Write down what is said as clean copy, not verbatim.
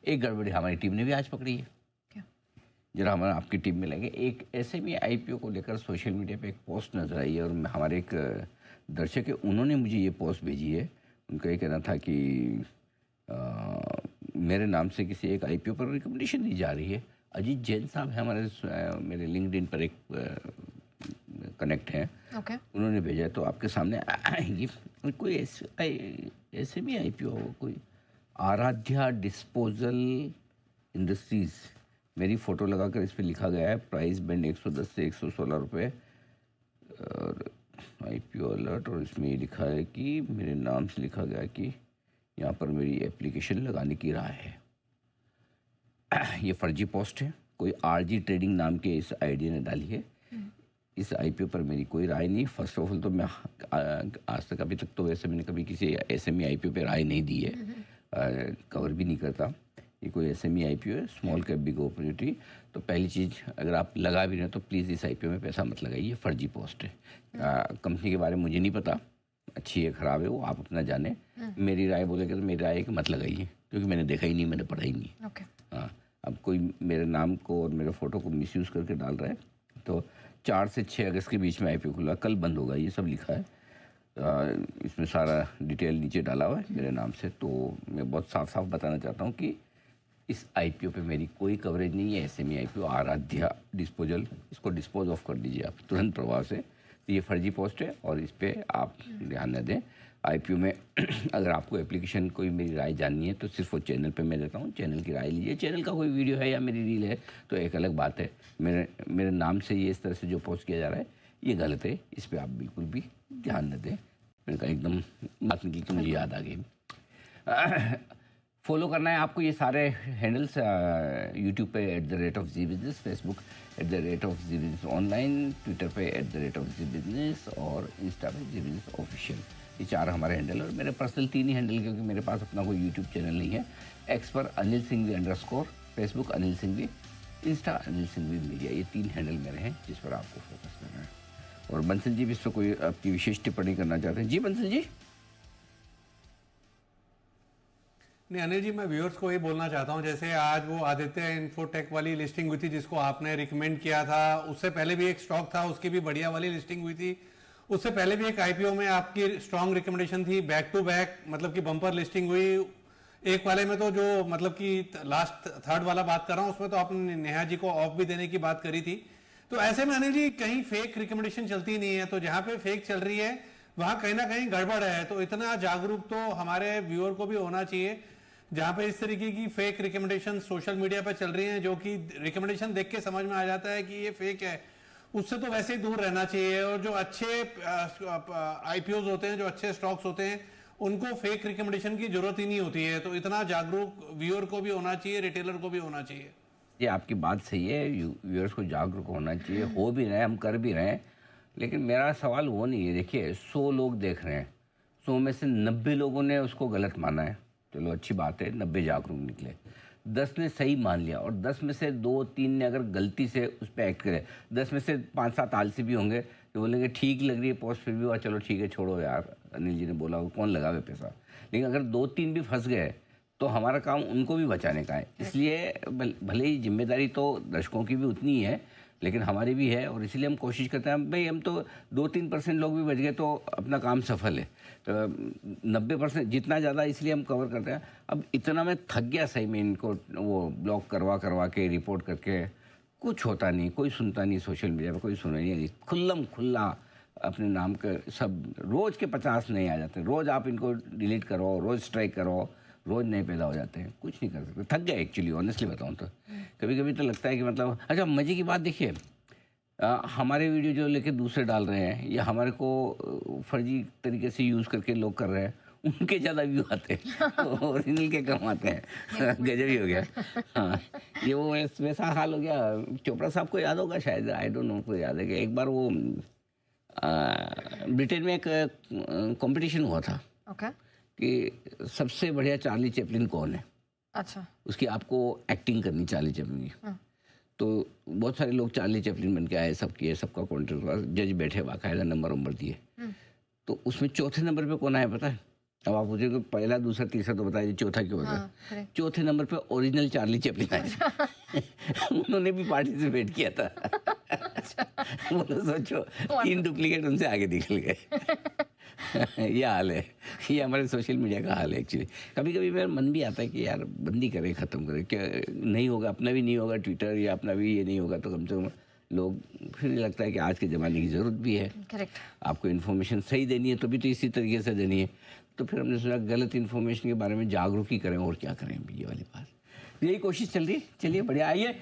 एक गड़बड़ी हमारी टीम ने भी आज पकड़ी है। क्या? जरा हमारा आपकी टीम में लगे, एक एसएमई आईपीओ को लेकर सोशल मीडिया पे एक पोस्ट नजर आई है और हमारे एक दर्शक है, उन्होंने मुझे ये पोस्ट भेजी है। उनका ये कहना था कि मेरे नाम से किसी एक आईपीओ पर रिकमेंडेशन दी जा रही है। अजीत जैन साहब है हमारे मेरे लिंक्डइन पर एक कनेक्ट हैं, उन्होंने भेजा है, तो आपके सामने आएंगी। कोई ऐसे भी आईपीओ कोई आराध्या डिस्पोजल इंडस्ट्रीज़, मेरी फ़ोटो लगाकर इस पर लिखा गया है प्राइस बैंड 110 से 116 रुपये और आईपीओ अलर्ट, और इसमें ये लिखा है कि मेरे नाम से लिखा गया है कि यहाँ पर मेरी एप्लीकेशन लगाने की राय है। ये फर्जी पोस्ट है, कोई आरजी ट्रेडिंग नाम के इस आईडी ने डाली है। इस आईपीओ पर मेरी कोई राय नहीं। फर्स्ट ऑफ ऑल तो मैं आज तक अभी तक तो वैसे मैंने कभी किसी एसएमई आईपीओ पे राय नहीं दी है, कवर भी नहीं करता। ये कोई एसएमई आईपीओ है, स्मॉल कैप बिग अपॉर्चुनिटी। तो पहली चीज़, अगर आप लगा भी रहे हैं तो प्लीज़ इस आईपीओ में पैसा मत लगाइए, फर्जी पोस्ट है। कंपनी के बारे में मुझे नहीं पता, अच्छी है ख़राब है वो आप अपना जाने। मेरी राय बोलेगा तो मेरी राय है कि मत लगाइए, क्योंकि मैंने देखा ही नहीं, मैंने पढ़ा ही नहीं। हाँ, अब कोई मेरे नाम को और मेरे फ़ोटो को मिसयूज़ करके डाल रहा है, तो 4 से 6 अगस्त के बीच में आईपीओ खुला, कल बंद होगा, ये सब लिखा है। इसमें सारा डिटेल नीचे डाला हुआ है मेरे नाम से। तो मैं बहुत साफ साफ बताना चाहता हूँ कि इस आईपीओ पे मेरी कोई कवरेज नहीं है। एसएमई आईपीओ आराध्या डिस्पोजल, इसको डिस्पोज ऑफ कर दीजिए आप तुरंत प्रभाव से। तो ये फर्जी पोस्ट है और इस पर आप ध्यान न दें। आईपीओ में अगर आपको एप्लीकेशन कोई मेरी राय जाननी है तो सिर्फ वो चैनल पे मैं देता हूँ, चैनल की राय लीजिए। चैनल का कोई वीडियो है या मेरी रील है तो एक अलग बात है। मेरे नाम से ये इस तरह से जो पोस्ट किया जा रहा है ये गलत है, इस पर आप बिल्कुल भी ध्यान न दें। मैंने कहा एकदम बात निकली तो मुझे याद आ गई। फॉलो करना है आपको ये सारे हैंडल्स यूट्यूब पे @ZeeBusiness, Facebook @ZeeBusiness online, Twitter पे @ZeeBusiness और इंस्टा पे ZeeBusiness ऑफिशियल। ये 4 हमारे हैंडल और मेरे पर्सनल 3 ही हैंडल, क्योंकि मेरे पास अपना कोई यूट्यूब चैनल नहीं है। एक्स पर Anil Singhvi _, Facebook Anil Singhvi, Insta Anil Singhvi media, ये 3 हैंडल मेरे हैं जिस पर आपको फोकस करना है। और बंसल जी भी इस पर कोई आपकी विशेष टिप्पणी करना चाहते हैं? जी बंसल जी। नहीं अनिल जी, मैं व्यूअर्स को ये बोलना चाहता हूँ, जैसे आज वो आदित्य इन्फोटेक वाली लिस्टिंग हुई थी जिसको आपने रिकमेंड किया था, उससे पहले भी एक स्टॉक था उसकी भी बढ़िया वाली लिस्टिंग हुई थी, उससे पहले भी एक आईपीओ में आपकी स्ट्रॉन्ग रिकमेंडेशन थी, बैक टू बैक मतलब कि बम्पर लिस्टिंग हुई। एक वाले में तो जो मतलब कि लास्ट 3rd वाला बात कर रहा हूँ उसमें तो आपने नेहा जी को ऑफ भी देने की बात करी थी। तो ऐसे में अनिल जी कहीं फेक रिकमेंडेशन चलती नहीं है, तो जहां पे फेक चल रही है वहां कहीं ना कहीं गड़बड़ है। तो इतना जागरूक तो हमारे व्यूअर को भी होना चाहिए, जहां पे इस तरीके की फेक रिकमेंडेशन सोशल मीडिया पर चल रही हैं, जो कि रिकमेंडेशन देख के समझ में आ जाता है कि ये फेक है, उससे तो वैसे ही दूर रहना चाहिए। और जो अच्छे आईपीओ होते हैं, जो अच्छे स्टॉक्स होते हैं, उनको फेक रिकमेंडेशन की जरूरत ही नहीं होती है। तो इतना जागरूक व्यूअर को भी होना चाहिए, रिटेलर को भी होना चाहिए। ये आपकी बात सही है, व्यूअर्स को जागरूक होना चाहिए, हो भी रहे, हम कर भी रहे हैं। लेकिन मेरा सवाल वो नहीं है। देखिए 100 लोग देख रहे हैं, 100 में से 90 लोगों ने उसको गलत माना है, चलो अच्छी बात है, 90 जागरूक निकले। 10 ने सही मान लिया और 10 में से 2-3 ने अगर गलती से उस पर एक्ट करे, 10 में से 5-7 आलसी भी होंगे तो बोलेंगे ठीक लग रही है पोस्ट, फिर भी हुआ चलो ठीक है छोड़ो यार, अनिल जी ने बोला कौन लगावे पैसा। लेकिन अगर 2-3 भी फंस गए तो हमारा काम उनको भी बचाने का है। इसलिए भले ही जिम्मेदारी तो दर्शकों की भी उतनी ही है लेकिन हमारी भी है, और इसलिए हम कोशिश करते हैं भाई हम तो 2-3% लोग भी बच गए तो अपना काम सफल है। तो 90% जितना ज़्यादा इसलिए हम कवर करते हैं। अब इतना मैं थक गया सही में, इनको वो ब्लॉक करवा के रिपोर्ट करके कुछ होता नहीं, कोई सुनता नहीं, सोशल मीडिया पर कोई सुना नहीं। खुल्ला अपने नाम के सब रोज़ के 50 नहीं आ जाते, रोज़ आप इनको डिलीट करो, रोज़ स्ट्राइक करो, रोज़ नए पैदा हो जाते हैं, कुछ नहीं कर सकते। थक गए एक्चुअली, ऑनेस्टली बताऊँ तो कभी कभी तो लगता है कि मतलब अच्छा मज़े की बात देखिए, हमारे वीडियो जो लेके दूसरे डाल रहे हैं या हमारे को फर्जी तरीके से यूज़ करके लोग कर रहे हैं, उनके ज़्यादा व्यू आते हैं ओरिजिनल के कम आते हैं। गजब ही हो गया। हाँ, ये वो वैसा हाल हो गया। चोपड़ा साहब को याद होगा शायद, आई डोंट नो, को याद है कि एक बार वो ब्रिटेन में एक कंपटीशन हुआ था कि सबसे बढ़िया चार्ली चैपलिन कौन है। अच्छा। उसकी आपको एक्टिंग करनी चार्ली चैपलिन की। तो बहुत सारे लोग चार्ली चैपलिन बन के आए, सब किए, सबका कॉन्ट्रैक्ट हुआ, जज बैठे बाकायदा नंबर दिए। तो उसमें चौथे नंबर पे कौन आया पता है? अब आप पूछे कि पहला दूसरा तीसरा तो बताइए, चौथा क्यों होता? चौथे नंबर पे ओरिजिनल चार्ली चैपलिन आए। उन्होंने भी पार्टिसिपेट किया था। बोलो सोचो, 3 डुप्लीकेट उनसे आगे निकल गए। ये हाल है, ये हमारे सोशल मीडिया का हाल है एक्चुअली। कभी कभी मेरा मन भी आता है कि यार बंदी करें, ख़त्म करें, क्या नहीं होगा, अपना भी नहीं होगा ट्विटर या अपना भी ये नहीं होगा तो कम से कम लोग, फिर लगता है कि आज के ज़माने की ज़रूरत भी है। करेक्ट। आपको इन्फॉर्मेशन सही देनी है तो भी तो इसी तरीके से देनी है। तो फिर हमने सोचा गलत इन्फॉर्मेशन के बारे में जागरूक ही करें, और क्या करें, ये वाली बात, यही कोशिश चल रही है। चलिए बढ़िया, आइए